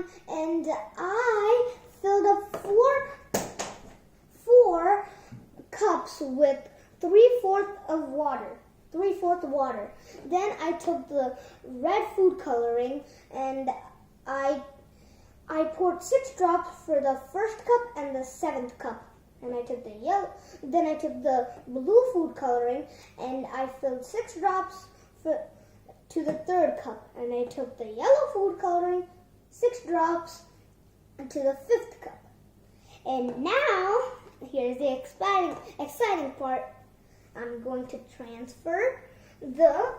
on, and I filled up four cups with 3/4 of water. 3/4 water. Then I took the red food coloring and I poured 6 drops for the first cup and the 7th cup. And I took the then I took the blue food coloring and I filled 6 drops to the 3rd cup. And I took the yellow food coloring, 6 drops to the 5th cup. And now, here's the exciting part. I'm going to transfer the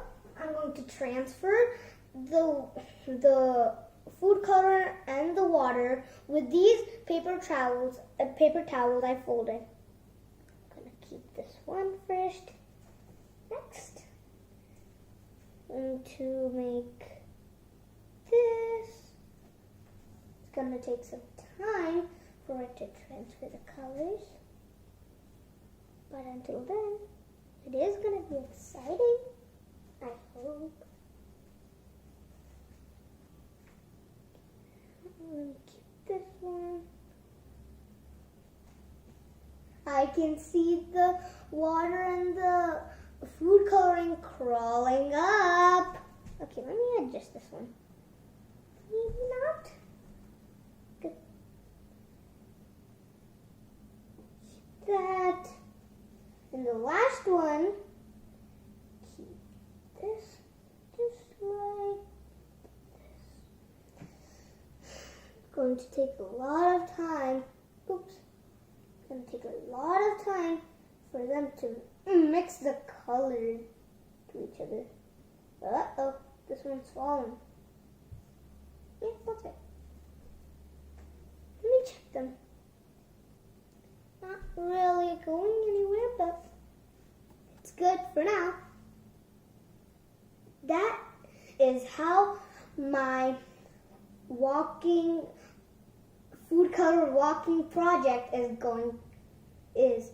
food color and the water with these paper towels I folded. I'm gonna keep this one first. Next, I'm going to make this. It's gonna take some time for it to transfer the colors, but until then, it is going to be exciting, I hope. Let me keep this one. I can see the water and the food coloring crawling up. Okay, let me adjust this one. Maybe not. Good. Keep that. And the last one, keep this just like this. It's going to take a lot of time. Oops. It's going to take a lot of time for them to mix the colors to each other. Uh-oh, this one's falling. Yeah, that's it. Let me check them. Not really going anywhere, but it's good for now. That is how my food color walking project is